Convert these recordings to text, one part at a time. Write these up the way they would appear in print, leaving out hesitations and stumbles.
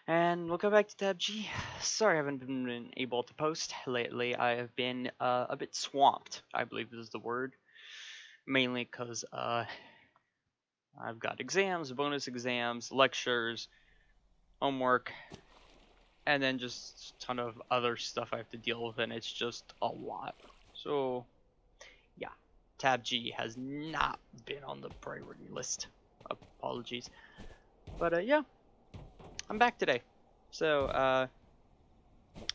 And welcome back to TABG. Sorry I haven't been able to post lately. I have been a bit swamped, I believe is the word. Mainly because I've got exams, bonus exams, lectures, homework, and then just a ton of other stuff I have to deal with, and it's just a lot. So, yeah, TABG has not been on the priority list. Apologies. But yeah, I'm back today. So,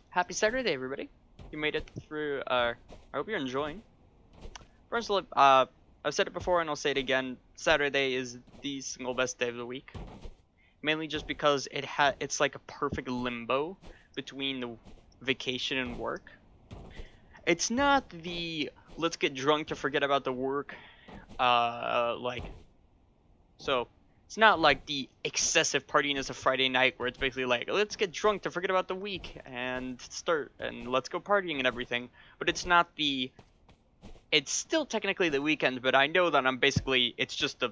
happy Saturday, everybody. You made it through, I hope you're enjoying. First of all, I've said it before and I'll say it again, Saturday is the single best day of the week. Mainly just because it's like a perfect limbo between the vacation and work. It's not the let's get drunk to forget about the work, so it's not like the excessive partiness of Friday night where it's basically like, let's get drunk to forget about the week and let's go partying and everything. But it's still technically the weekend, but I know that it's just a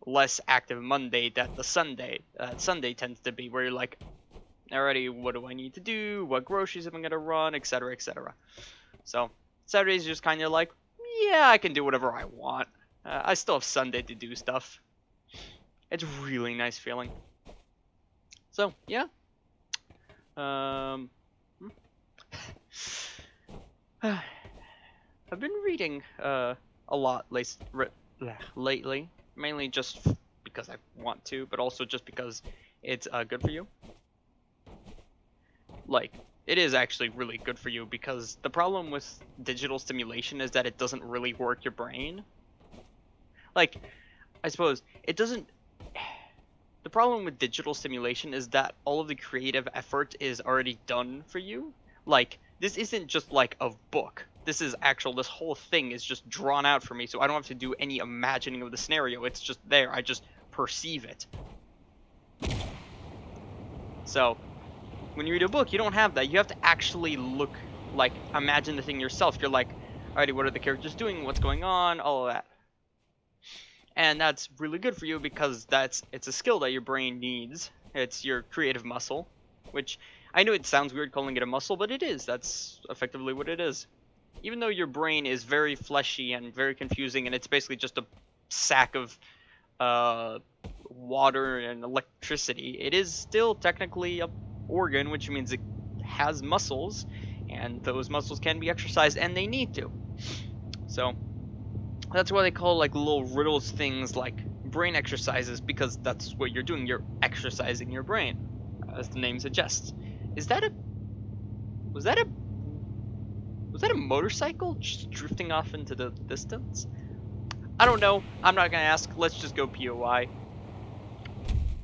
less active Monday that the Sunday tends to be, where you're like, alrighty, what do I need to do? What groceries am I gonna run? Etc. etc. So Saturday's just kind of like, yeah, I can do whatever I want. I still have Sunday to do stuff. It's really nice feeling. So yeah. I've been reading a lot lately, mainly just because I want to, but also just because it's good for you. Like, it is actually really good for you, because the problem with digital stimulation is that it doesn't really work your brain. Like, I suppose it doesn't. The problem with digital stimulation is that all of the creative effort is already done for you. Like, this isn't just like a book. This whole thing is just drawn out for me, so I don't have to do any imagining of the scenario. It's just there. I just perceive it. So, when you read a book, you don't have that. You have to actually imagine the thing yourself. You're like, alrighty, what are the characters doing? What's going on? All of that. And that's really good for you because it's a skill that your brain needs. It's your creative muscle, which I know it sounds weird calling it a muscle, but it is. That's effectively what it is. Even though your brain is very fleshy and very confusing, and it's basically just a sack of water and electricity, it is still technically a organ, which means it has muscles, and those muscles can be exercised, and they need to. So that's why they call like little riddles things like brain exercises, because that's what you're doing. You're exercising your brain, as the name suggests. Was that a motorcycle just drifting off into the distance? I don't know. I'm not gonna ask. Let's just go POI.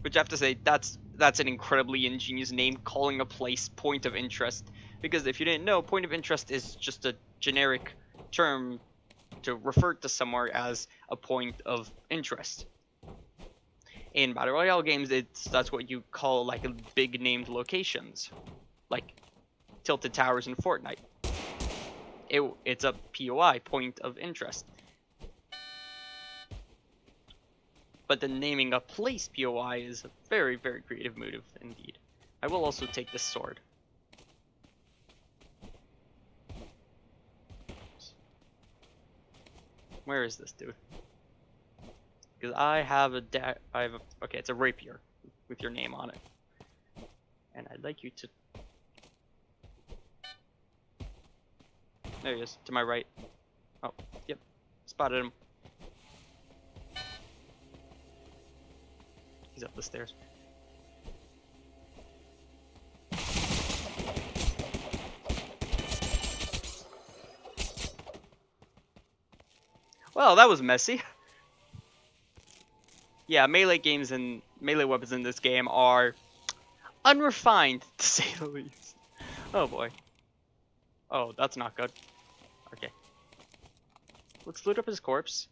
Which I have to say, that's an incredibly ingenious name, calling a place point of interest. Because if you didn't know, point of interest is just a generic term to refer to somewhere as a point of interest. In Battle Royale games, that's what you call like big named locations, like Tilted Towers in Fortnite. It's a POI, point of interest. But then naming a place POI is a very, very creative move indeed. I will also take this sword. Where is this dude? Because I have okay, it's a rapier with your name on it. And I'd like you to... There he is, to my right. Oh, yep, spotted him. He's up the stairs. Well, that was messy. Yeah, melee games and melee weapons in this game are unrefined, to say the least. Oh boy. Oh, that's not good. Okay. Let's loot up his corpse.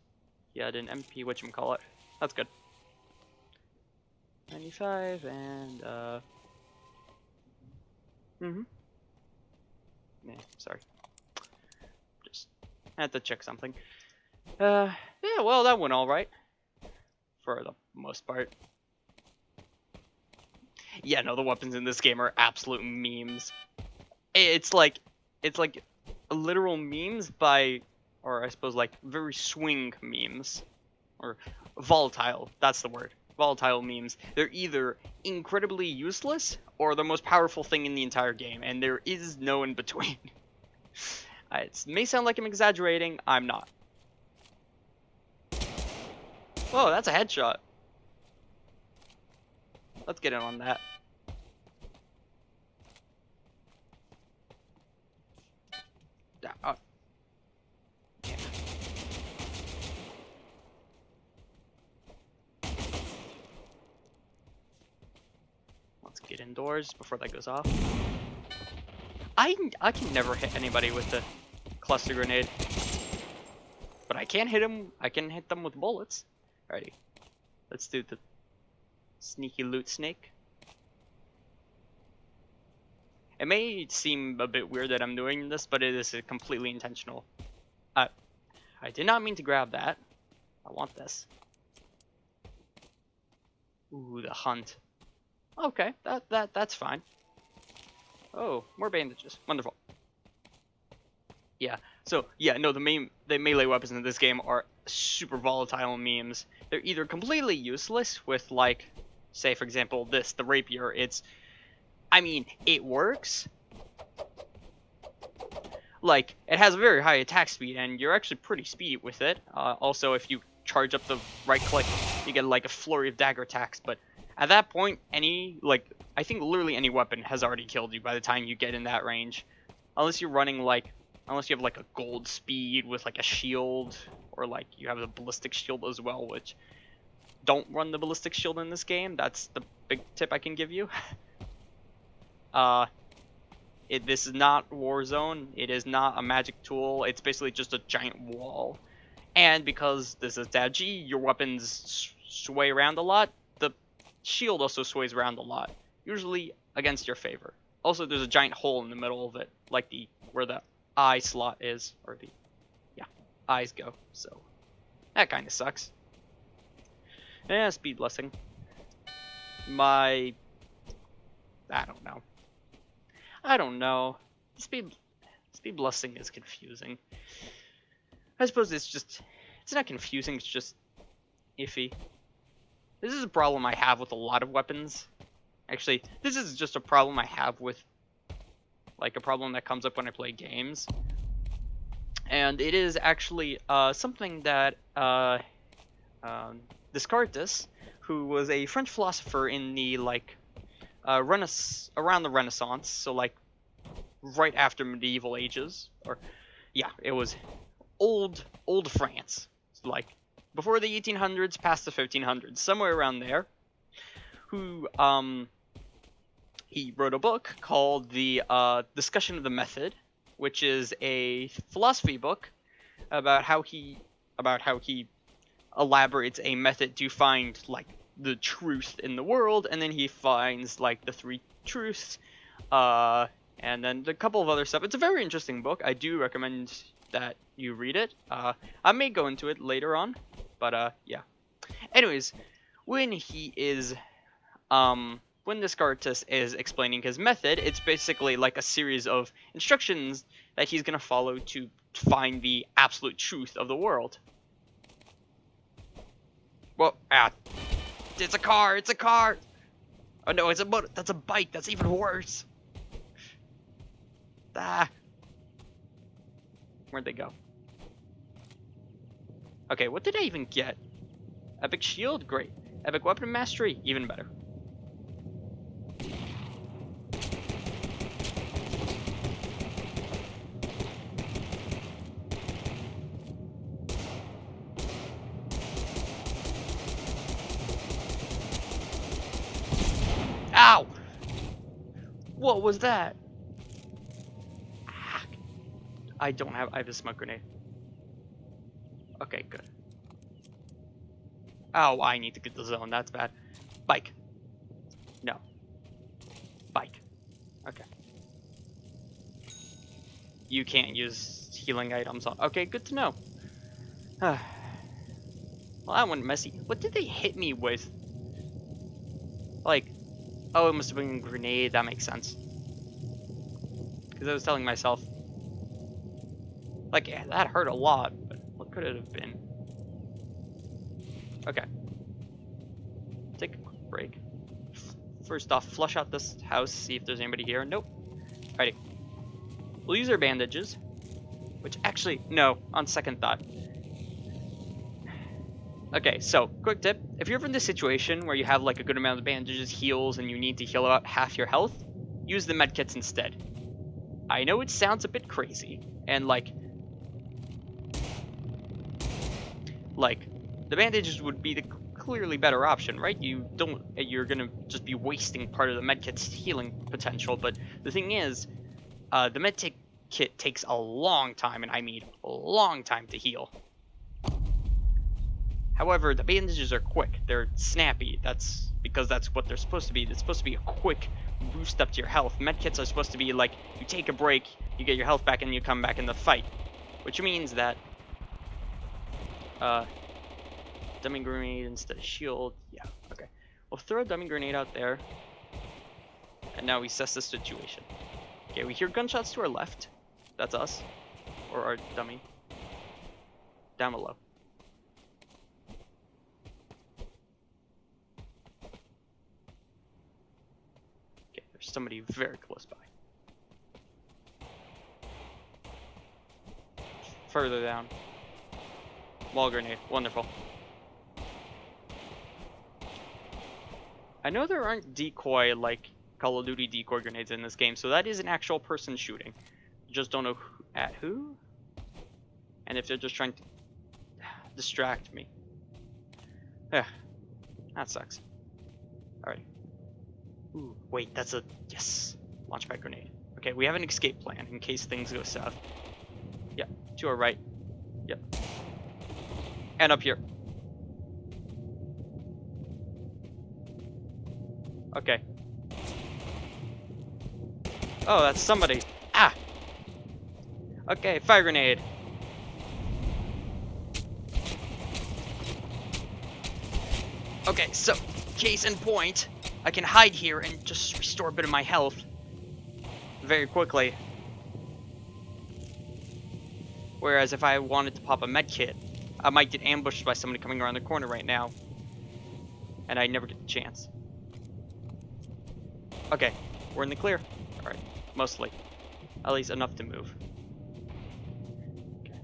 He had an MP whatchamacallit. That's good. 95 and Yeah, sorry. Just had to check something. Yeah, well, that went alright. For the most part. Yeah, no, the weapons in this game are absolute memes. It's like literal memes by, or I suppose like very swing memes, or volatile. That's the word. Volatile memes. They're either incredibly useless or the most powerful thing in the entire game, and there is no in between. It may sound like I'm exaggerating. I'm not. Oh, that's a headshot. Let's get in on that. Yeah. Let's get indoors before that goes off. I can never hit anybody with the cluster grenade, but I can hit them. I can hit them with bullets. Alrighty, let's do the sneaky loot snake. It may seem a bit weird that I'm doing this, but it is completely intentional. I did not mean to grab that. I want this. Ooh, the hunt. Okay, that's fine. Oh, more bandages. Wonderful. Yeah. So yeah, no, the melee weapons in this game are super volatile memes. They're either completely useless with, like, say for example the rapier. I mean, it works. Like, it has a very high attack speed, and you're actually pretty speedy with it. Also, if you charge up the right click, you get like a flurry of dagger attacks. But at that point, I think literally any weapon has already killed you by the time you get in that range, unless you're running unless you have like a gold speed with like a shield, or like you have the ballistic shield as well, which don't run the ballistic shield in this game. That's the big tip I can give you. This is not Warzone. It is not a magic tool. It's basically just a giant wall. And because this is TABG, your weapons sway around a lot. The shield also sways around a lot, usually against your favor. Also, there's a giant hole in the middle of it, like where the eye slot is, or eyes go. So that kind of sucks. Yeah, speed blessing. I don't know. Speed blessing is confusing. I suppose it's not confusing, it's just iffy. This is a problem I have with a lot of weapons. Actually, this is just a problem I have with, like, a problem that comes up when I play games. And it is actually something that Descartes, who was a French philosopher in the, around the Renaissance, so like right after medieval ages, or yeah, it was old France, like before the 1800s, past the 1500s, somewhere around there. Who he wrote a book called the Discussion of the Method, which is a philosophy book about how he elaborates a method to find like the truth in the world, and then he finds like the three truths, and then a couple of other stuff. It's a very interesting book. I do recommend that you read it. I may go into it later on, but yeah. Anyways, when Descartes is explaining his method, it's basically like a series of instructions that he's gonna follow to find the absolute truth of the world. Well, it's a car! It's a car! Oh no, it's a motor. That's a bike. That's even worse. Where'd they go? Okay, what did I even get? Epic shield? Great. Epic weapon mastery? Even better. Ow! What was that? I have a smoke grenade. Okay, good. Oh, I need to get the zone. That's bad. Bike. No. Bike. Okay. You can't use healing items on. Okay, good to know. Well, that went messy. What did they hit me with? Like, Oh, it must have been a grenade. That makes sense. Because I was telling myself, like, yeah, that hurt a lot, but what could it have been? Okay. Take a quick break. First off, flush out this house, see if there's anybody here. Nope. Alrighty. We'll use our bandages. Which actually, no, on second thought. Okay, so, quick tip. If you're ever in this situation where you have like a good amount of bandages, heals, and you need to heal about half your health, use the medkits instead. I know it sounds a bit crazy, and like, the bandages would be the clearly better option, right? You're gonna just be wasting part of the medkit's healing potential, but the thing is, the medkit kit takes a long time, and I mean a long time to heal. However, the bandages are quick. They're snappy. That's because that's what they're supposed to be. It's supposed to be a quick boost up to your health. Medkits are supposed to be like, you take a break, you get your health back, and you come back in the fight. Which means that, dummy grenade instead of shield. Yeah, okay. We'll throw a dummy grenade out there. And now we assess the situation. Okay, we hear gunshots to our left. That's us. Or our dummy. Down below. Okay, there's somebody very close by. Further down. Wall grenade. Wonderful. I know there aren't decoy, like, Call of Duty decoy grenades in this game, so that is an actual person shooting. Just don't know at who? And if they're just trying to distract me. Yeah, that sucks. Alright. Ooh, wait, that's a... Yes! Launchpad grenade. Okay, we have an escape plan in case things go south. Yep, to our right. Yep. And up here. Okay. Oh, that's somebody. Ah! Okay, fire grenade. Okay, so, case in point, I can hide here and just restore a bit of my health very quickly. Whereas if I wanted to pop a med kit, I might get ambushed by somebody coming around the corner right now. And I'd never get the chance. Okay, we're in the clear. Alright, mostly. At least enough to move. Okay.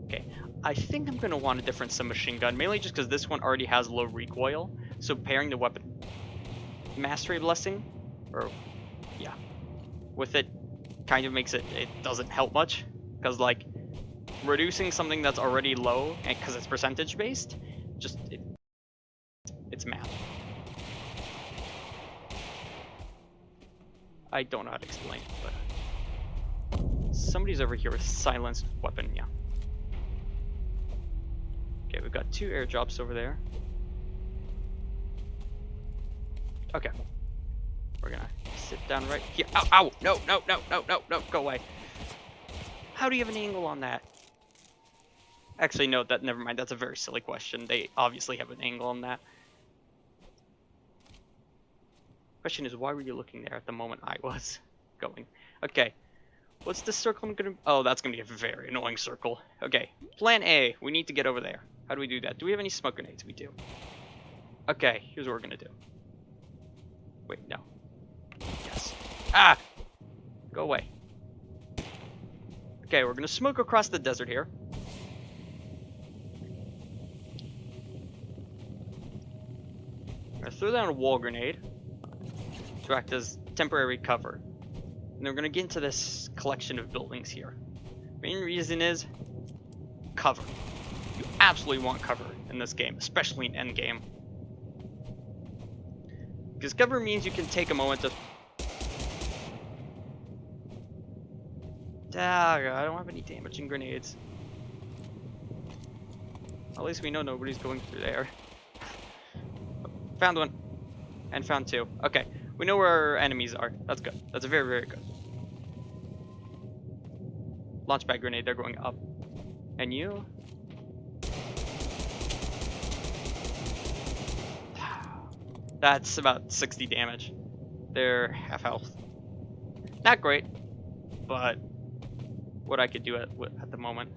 Okay, I think I'm going to want a different submachine gun, mainly just because this one already has low recoil. So pairing the weapon mastery blessing, or yeah, with it kind of makes it doesn't help much. Because like, reducing something that's already low, and because it's percentage based, just it's math. I don't know how to explain it, but somebody's over here with silenced weapon. Yeah. Okay, we've got 2 airdrops over there. Okay. We're gonna sit down right here. Ow, ow! No, no, no, no, no, no, go away. How do you have an angle on that? Actually, no, never mind. That's a very silly question. They obviously have an angle on that. Question is, why were you looking there at the moment I was going? Okay. What's this circle I'm gonna... Oh, that's gonna be a very annoying circle. Okay. Plan A. We need to get over there. How do we do that? Do we have any smoke grenades? We do. Okay, here's what we're gonna do. Wait, no. Yes. Ah! Go away. Okay, we're gonna smoke across the desert here. I'm gonna throw down a wall grenade to act as temporary cover. And we're gonna get into this collection of buildings here. Main reason is cover. You absolutely want cover in this game, especially in endgame. Because cover means you can take a moment to... Ah, I don't have any damaging grenades. At least we know nobody's going through there. Found one. And found 2. Okay. We know where our enemies are. That's good. That's very, very good. Launchpad grenade, they're going up. And you? That's about 60 damage. They're half health. Not great, but what I could do at the moment.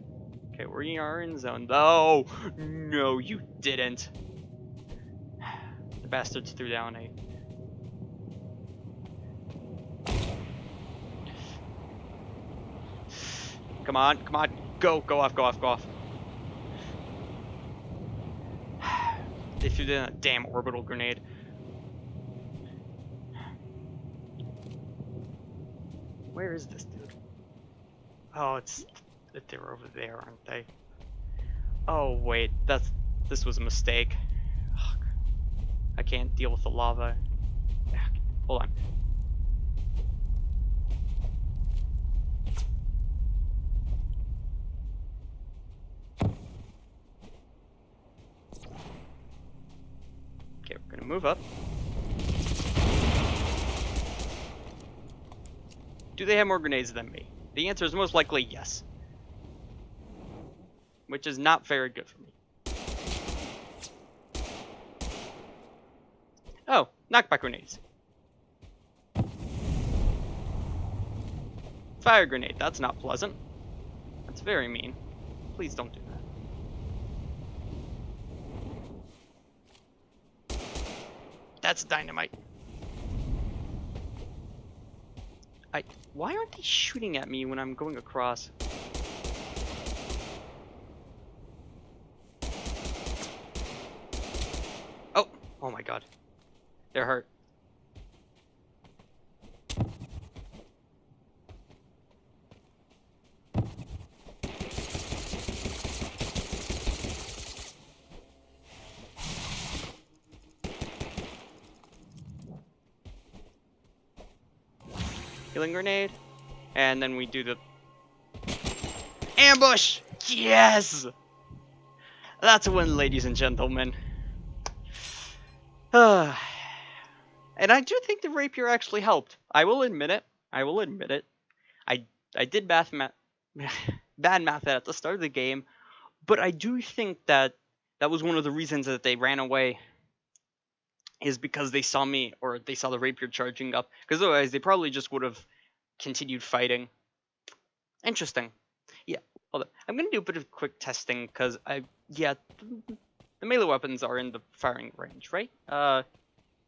Okay, we are in zone. Oh, no, you didn't. The bastards threw down a... Come on, come on. Go off, go off, go off. They threw down a damn orbital grenade. Where is this dude? Oh, they're over there, aren't they? Oh, wait, this was a mistake. Ugh, I can't deal with the lava. Hold on. Okay, we're gonna move up. Do they have more grenades than me? The answer is most likely yes. Which is not very good for me. Oh, knockback grenades. Fire grenade, that's not pleasant. That's very mean. Please don't do that. That's dynamite. Why aren't they shooting at me when I'm going across? Oh my god. They're hurt. Healing grenade. And then we do the ambush! Yes! That's a win, ladies and gentlemen. And I do think the rapier actually helped. I will admit it. I did bad math at the start of the game, but I do think that was one of the reasons that they ran away, is because they saw me, or they saw the rapier charging up, because otherwise they probably just would have continued fighting. Interesting. Yeah, hold on. I'm going to do a bit of quick testing, because the melee weapons are in the firing range, right?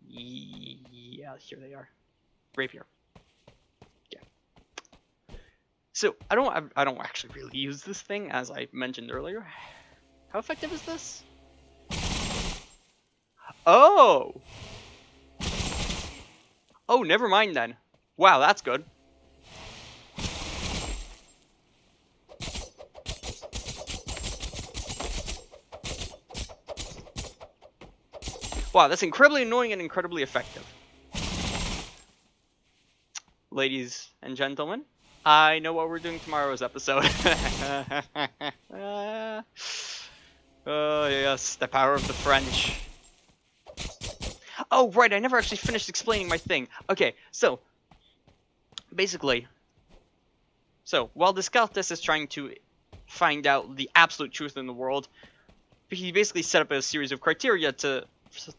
Yeah, here they are. Rapier. Yeah. So, I don't actually really use this thing, as I mentioned earlier. How effective is this? Oh! Oh, never mind then. Wow, that's good. Wow, that's incredibly annoying and incredibly effective. Ladies and gentlemen, I know what we're doing tomorrow's episode. Oh yes, the power of the French. Oh right, I never actually finished explaining my thing. Okay, so basically, while Descartes is trying to find out the absolute truth in the world, he basically set up a series of criteria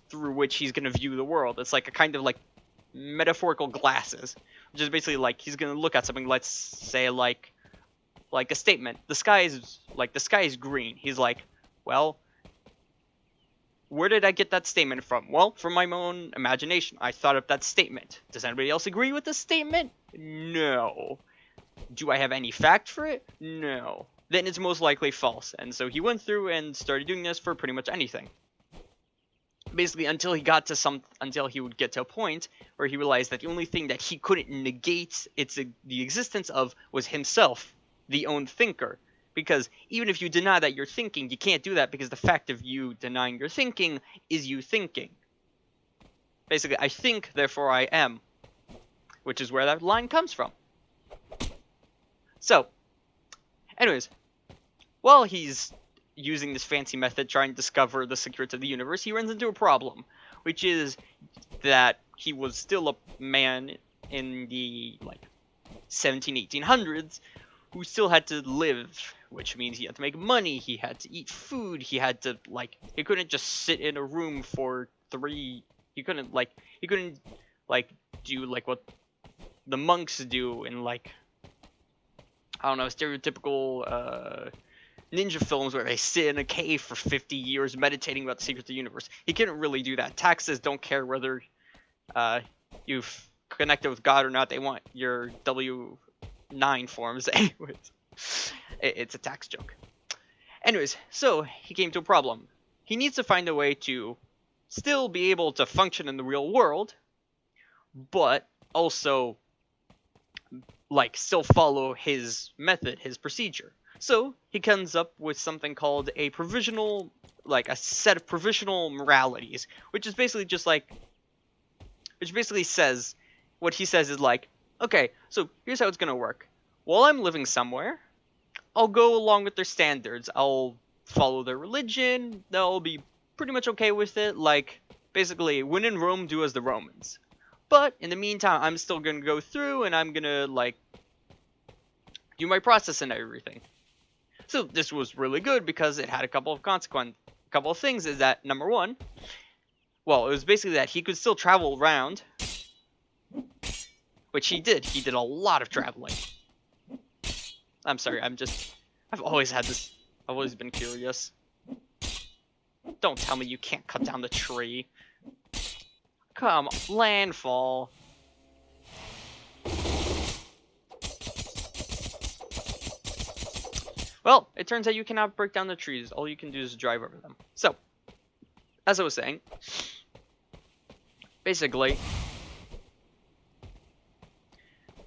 through which he's going to view the world. It's like a kind of like metaphorical glasses, which is basically like he's going to look at something, let's say like a statement. The sky is green. He's like, well, where did I get that statement from? Well, from my own imagination. I thought of that statement. Does anybody else agree with this statement? No. Do I have any fact for it? No. Then it's most likely false. And so he went through and started doing this for pretty much anything. Basically, until he would get to a point where he realized that the only thing that he couldn't negate the existence of was himself, the own thinker. Because even if you deny that you're thinking, you can't do that, because the fact of you denying you're thinking is you thinking. Basically, I think, therefore I am. Which is where that line comes from. So, anyways, while he's using this fancy method trying to discover the secrets of the universe, he runs into a problem, which is that he was still a man in the 1800s who still had to live, which means he had to make money, he had to eat food, he had to he couldn't just sit in a room for He couldn't like do like what the monks do in like, I don't know, stereotypical ninja films where they sit in a cave for 50 years meditating about the secrets of the universe. He couldn't really do that. Taxes don't care whether you've connected with God or not. They want your W9 forms. Anyways, it's a tax joke. Anyways, so he came to a problem. He needs to find a way to still be able to function in the real world, but also like still follow his method, his procedure. So he comes up with something called a provisional, like a set of provisional moralities, which is basically just like, which basically says, what he says is like, okay, so here's how it's gonna work. While I'm living somewhere, I'll go along with their standards. I'll follow their religion. They'll be pretty much okay with it. Like, basically, when in Rome, do as the Romans. But in the meantime, I'm still gonna go through and I'm gonna like do my process and everything. So this was really good because it had a couple of things. Is that number one? Well, it was basically that he could still travel around, which he did. He did a lot of traveling. I'm sorry. I've always had this. I've always been curious. Don't tell me you can't cut down the tree. Come on, landfall. Well, it turns out you cannot break down the trees. All you can do is drive over them. So, as I was saying, basically,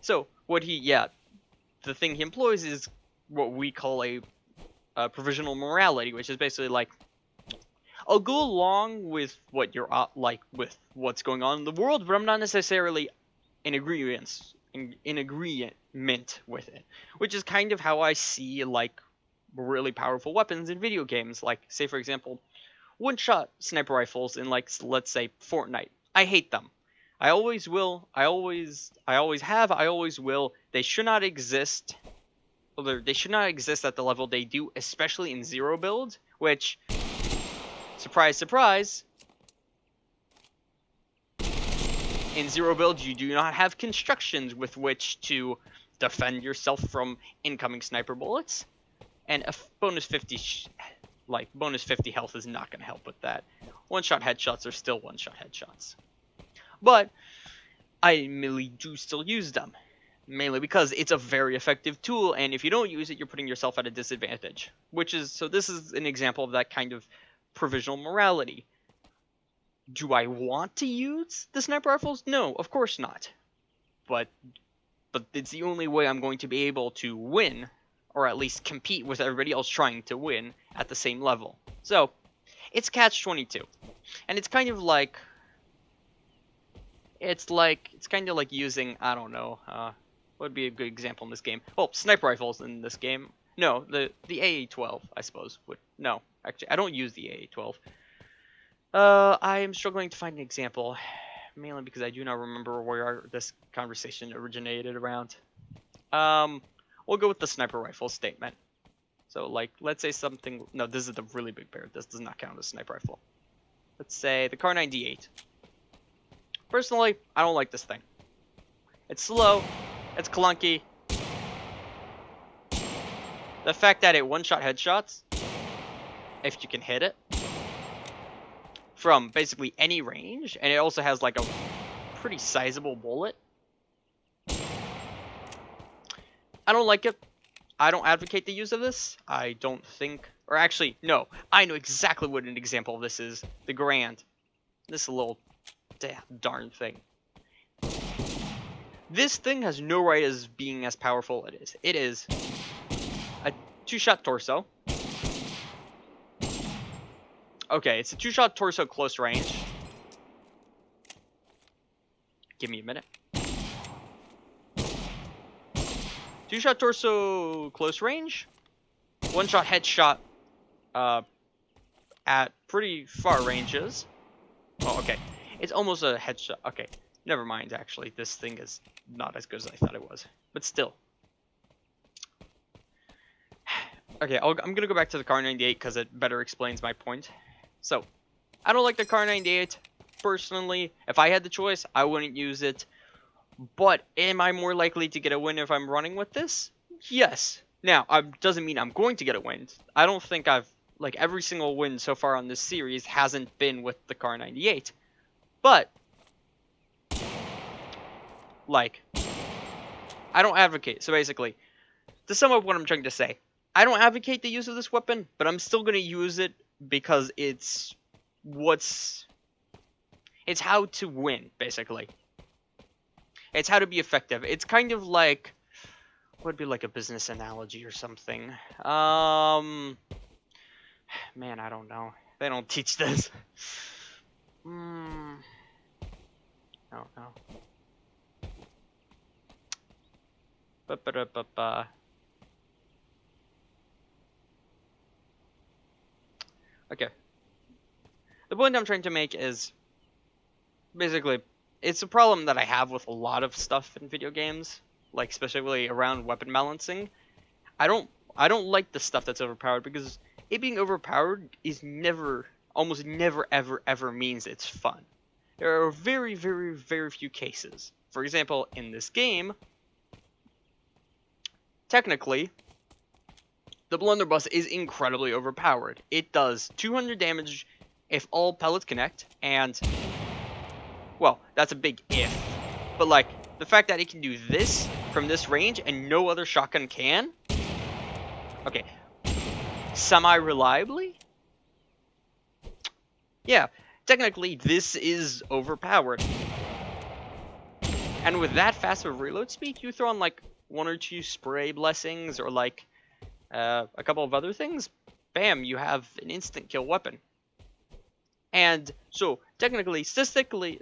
so what the thing he employs is what we call a provisional morality, which is basically like, I'll go along with what you're with what's going on in the world, but I'm not necessarily in agreement with it, which is kind of how I see like really powerful weapons in video games, like say for example, one-shot sniper rifles in like let's say Fortnite. I hate them. I always will. I always have. I always will. They should not exist. They should not exist at the level they do, especially in zero build, which, surprise, surprise, in zero build you do not have constructions with which to defend yourself from incoming sniper bullets, and a bonus 50 health is not going to help with that. One-shot headshots are still one-shot headshots, but I mainly do still use them, mainly because it's a very effective tool, and if you don't use it, you're putting yourself at a disadvantage. So this is an example of that kind of provisional morality. Do I want to use the sniper rifles? No, of course not. But it's the only way I'm going to be able to win, or at least compete with everybody else trying to win at the same level. So, it's catch-22. And it's kind of like, it's kind of like using, I don't know, what would be a good example in this game? Well, sniper rifles in this game. No, the AA-12, I suppose, would. No, actually, I don't use the AA-12. I am struggling to find an example, mainly because I do not remember where this conversation originated around. We'll go with the sniper rifle statement. So, like, let's say something. No, this is the really big bear. This does not count as a sniper rifle. Let's say the Kar 98. Personally, I don't like this thing. It's slow. It's clunky. The fact that it one-shot headshots, if you can hit it, from basically any range, and it also has like a pretty sizable bullet. I don't like it. I don't advocate the use of this. I don't think, or actually, no, I know exactly what an example of this is. The Grand. This little darn thing. This thing has no right as being as powerful as it is. It is a two-shot torso. Okay, it's a two-shot torso close range. Give me a minute. Two-shot torso close range. One-shot headshot at pretty far ranges. Oh, okay. It's almost a headshot. Okay, never mind, actually. This thing is not as good as I thought it was. But still. Okay, I'm going to go back to the Kar 98 because it better explains my point. So, I don't like the Kar 98. personally, if I had the choice, I wouldn't use it. But am I more likely to get a win if I'm running with this? Yes. Now, doesn't mean I'm going to get a win. I don't think like, every single win so far on this series hasn't been with the Car 98. But, like, I don't advocate. So basically, to sum up what I'm trying to say, I don't advocate the use of this weapon, but I'm still going to use it because it's how to win, basically. It's how to be effective. It's kind of like, what would be like a business analogy or something? Man, I don't know. They don't teach this. I don't know. Okay. The point I'm trying to make is, basically, it's a problem that I have with a lot of stuff in video games, like specifically around weapon balancing. I don't like the stuff that's overpowered, because it being overpowered is almost never ever means it's fun. There are very, very, very few cases. For example, in this game, technically, the blunderbuss is incredibly overpowered. It does 200 damage if all pellets connect, and, well, that's a big if. But, like, the fact that it can do this from this range and no other shotgun can? Okay. Semi-reliably? Yeah, technically, this is overpowered. And with that fast of reload speed, you throw on, like, 1 or 2 spray blessings, or, like, a couple of other things, bam, you have an instant kill weapon. And so, technically, statistically,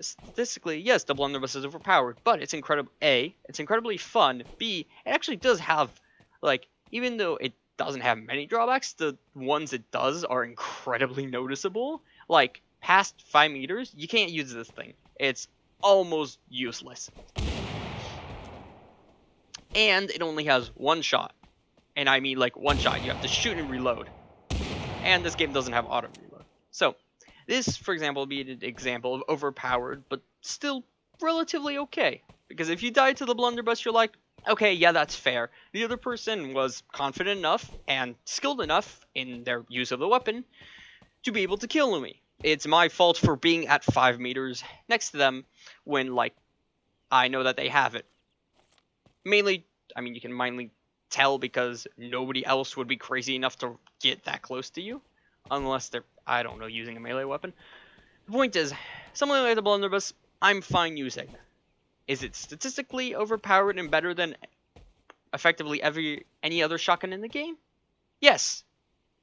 yes, the blunderbuss is overpowered, but it's it's incredibly fun. B, it actually does have, like, even though it doesn't have many drawbacks, the ones it does are incredibly noticeable. Like, past 5 meters, you can't use this thing. It's almost useless. And it only has 1 shot. And I mean, like, 1 shot. You have to shoot and reload. And this game doesn't have auto reload. So, this, for example, would be an example of overpowered, but still relatively okay. Because if you die to the blunderbuss, you're like, okay, yeah, that's fair. The other person was confident enough and skilled enough in their use of the weapon to be able to kill me. It's my fault for being at 5 meters next to them when, like, I know that they have it. Mainly, I mean, you can mainly tell because nobody else would be crazy enough to get that close to you. Unless they're, I don't know, using a melee weapon. The point is, something like the blunderbuss, I'm fine using. Is it statistically overpowered and better than effectively any other shotgun in the game? Yes,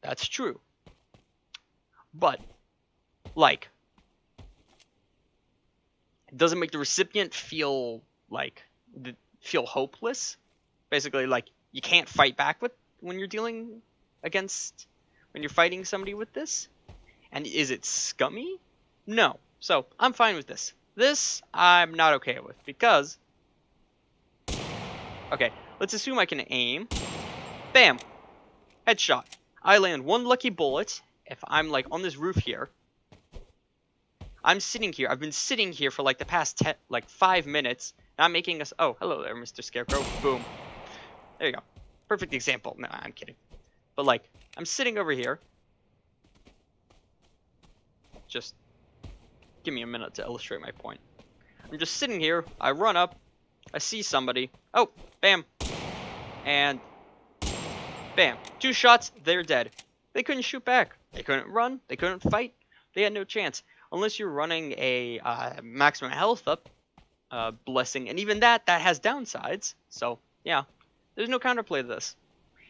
that's true. But, like, it doesn't make the recipient feel hopeless. Basically, like, you can't fight back when you're fighting somebody with this. And is it scummy? No. So, I'm fine with this. This, I'm not okay with, because... Okay, let's assume I can aim. Bam! Headshot. I land 1 lucky bullet. If I'm, like, on this roof here. I'm sitting here. I've been sitting here for, like, the past 5 minutes. And I'm making us... Oh, hello there, Mr. Scarecrow. Boom. There you go. Perfect example. No, I'm kidding. But, like, I'm sitting over here. Just give me a minute to illustrate my point. I'm just sitting here. I run up. I see somebody. Oh, bam. And bam. 2 shots, they're dead. They couldn't shoot back. They couldn't run. They couldn't fight. They had no chance. Unless you're running a maximum health up blessing. And even that has downsides. So, yeah. There's no counterplay to this.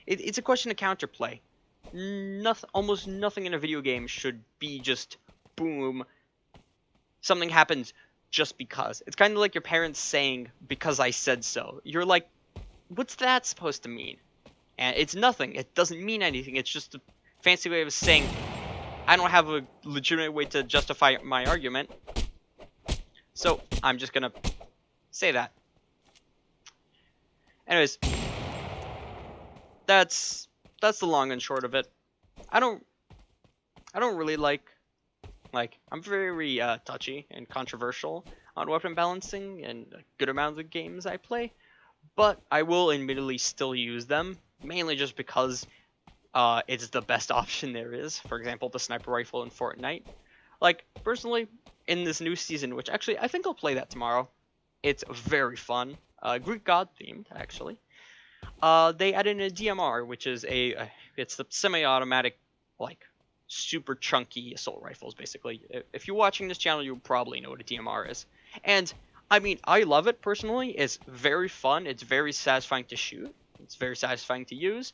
It's a question of counterplay. Almost nothing in a video game should be just, boom, something happens just because. It's kind of like your parents saying, because I said so. You're like, what's that supposed to mean? And it's nothing. It doesn't mean anything. It's just a fancy way of saying, I don't have a legitimate way to justify my argument. So, I'm just gonna say that. Anyways, that's the long and short of it. I don't really like Like, I'm very touchy and controversial on weapon balancing and a good amount of the games I play, but I will admittedly still use them, mainly just because it's the best option there is. For example, the sniper rifle in Fortnite. Like, personally, in this new season, which actually I think I'll play that tomorrow, it's very fun. Greek god themed, actually. They added in a DMR, which is it's the semi-automatic, like, super chunky assault rifles, basically. If you're watching this channel, you'll probably know what a DMR is. And, I mean, I love it, personally. It's very fun. It's very satisfying to shoot. It's very satisfying to use.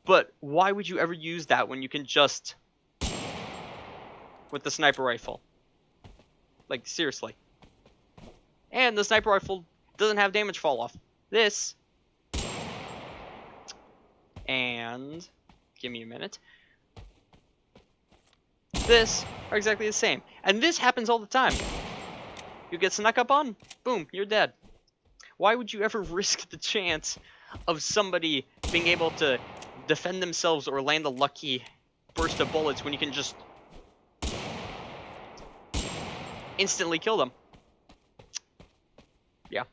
But why would you ever use that when you can just... with the sniper rifle? Like, seriously. And the sniper rifle doesn't have damage fall off. This... and... give me a minute. This are exactly the same. And this happens all the time. You get snuck up on, boom, you're dead. Why would you ever risk the chance of somebody being able to defend themselves or land a lucky burst of bullets when you can just instantly kill them? Yeah.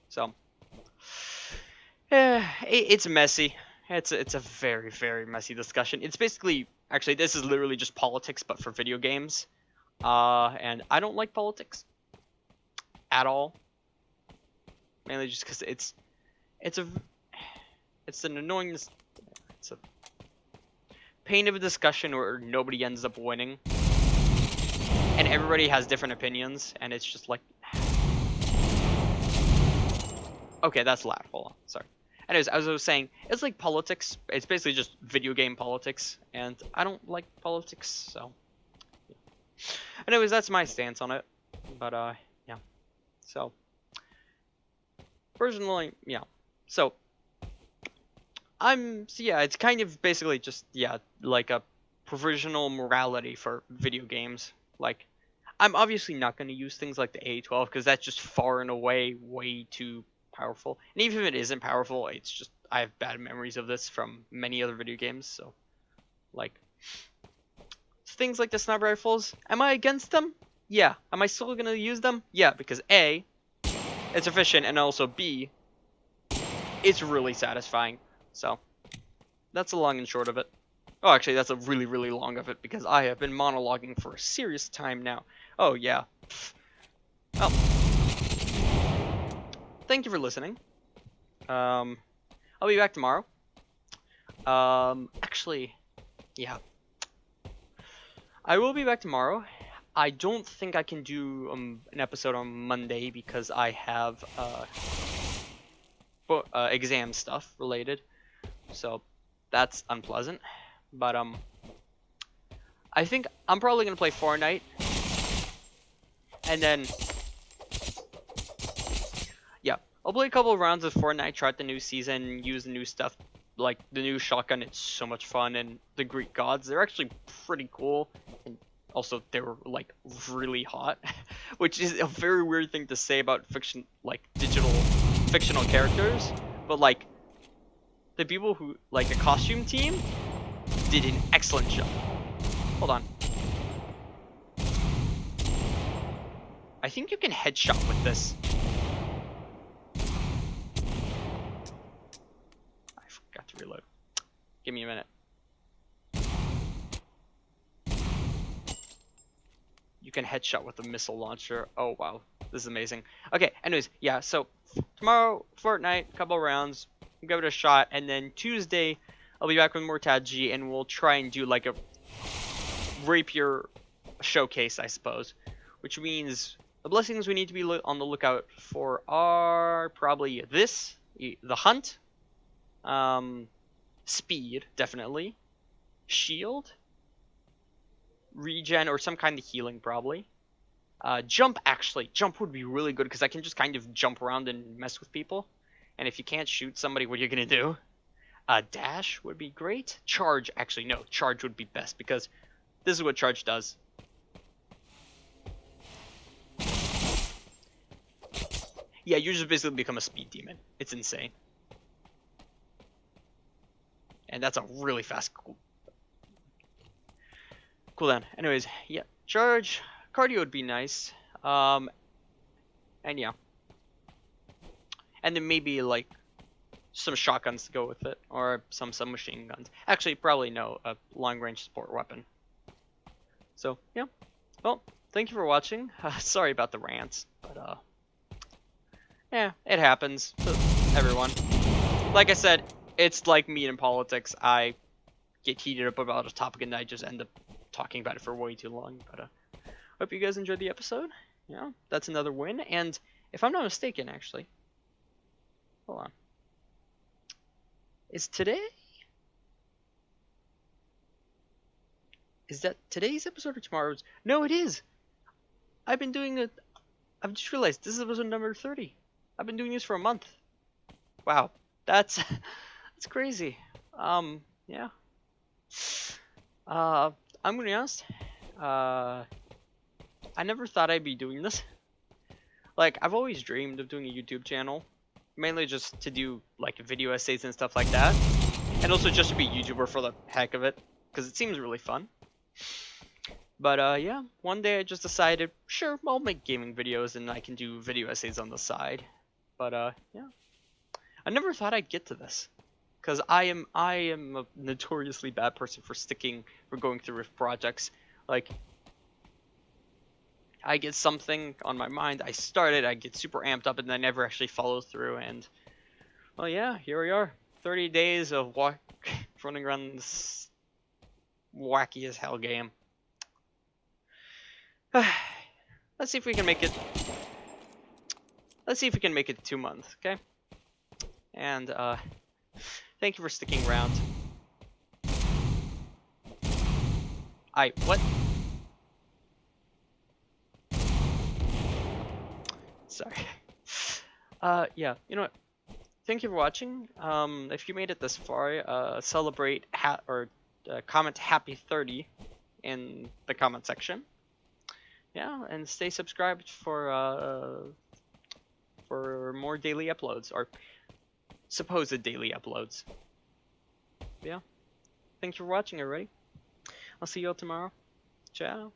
So, it's messy. It's a very, very messy discussion. It's basically, actually, this is literally just politics, but for video games. And I don't like politics at all. Mainly just because it's an annoying, it's a pain of a discussion where nobody ends up winning, and everybody has different opinions, and it's just like, okay, that's loud. Hold on, sorry. Anyways, as I was saying, it's like politics. It's basically just video game politics, and I don't like politics, so. Anyways, that's my stance on it. But, yeah. So, personally, yeah. So, yeah, it's kind of basically just, yeah, like a provisional morality for video games. Like, I'm obviously not going to use things like the A12, because that's just far and away way too powerful. And even if it isn't powerful, it's just, I have bad memories of this from many other video games, so, like, things like the sniper rifles, am I against them? Yeah. Am I still gonna use them? Yeah, because A, it's efficient, and also B, it's really satisfying. So, that's the long and short of it. Oh, actually, that's a really, really long of it, because I have been monologuing for a serious time now. Oh, yeah. Well, thank you for listening. I'll be back tomorrow. Actually, yeah. I will be back tomorrow. I don't think I can do an episode on Monday because I have exam stuff related, so that's unpleasant. But I think I'm probably gonna play Fortnite, and then yeah, I'll play a couple of rounds of Fortnite, try out the new season, use the new stuff, like the new shotgun. It's so much fun, and the Greek gods, they're actually pretty cool. And also, they were like really hot, which is a very weird thing to say about fiction, like fictional characters. But like, the people who, like, the costume team did an excellent job. Hold on. I think you can headshot with this. I forgot to reload. Give me a minute. You can headshot with a missile launcher. Oh, wow. This is amazing. Okay, anyways, yeah, so tomorrow, Fortnite, couple rounds, give it a shot, and then Tuesday, I'll be back with more TABG, and we'll try and do, like, a rapier showcase, I suppose. Which means the blessings we need to be on the lookout for are probably this, the hunt, speed, definitely, shield, regen, or some kind of healing, probably. Jump, actually. Jump would be really good, because I can just kind of jump around and mess with people. And if you can't shoot somebody, what are you going to do? Dash would be great. Charge, actually, no. Charge would be best, because this is what charge does. Yeah, you just basically become a speed demon. It's insane. And that's a really fast... cooldown. Anyways, yeah, charge, cardio would be nice. And yeah, and then maybe like some shotguns to go with it, or some submachine guns. Actually, probably no, a long-range support weapon. So yeah, well, thank you for watching. Sorry about the rants, but yeah, it happens to everyone. Like I said, it's like me in politics. I get heated up about a topic and I just end up talking about it for way too long. But hope you guys enjoyed the episode. Yeah, that's another win. And if I'm not mistaken, actually, hold on. Is today? Is that today's episode or tomorrow's? No, it is. I've been doing it. I've just realized this is episode number 30. I've been doing this for a month. Wow, that's that's crazy. Yeah. I'm gonna be honest. I never thought I'd be doing this. Like, I've always dreamed of doing a YouTube channel, mainly just to do like video essays and stuff like that, and also just to be a YouTuber for the heck of it, because it seems really fun. But yeah, one day I just decided, sure, I'll make gaming videos and I can do video essays on the side. But yeah, I never thought I'd get to this, because I am a notoriously bad person for going through with projects. Like, I get something on my mind, I start it, I get super amped up, and I never actually follow through. And well, yeah, here we are, 30 days of running around this wacky as hell game. Let's see if we can make it. Let's see if we can make it 2 months, okay? And thank you for sticking around. What? Sorry. Yeah, you know what? Thank you for watching. If you made it this far, celebrate comment happy 30 in the comment section. Yeah, and stay subscribed for more daily uploads, or supposed daily uploads. Yeah. Thanks for watching, everybody. I'll see you all tomorrow. Ciao.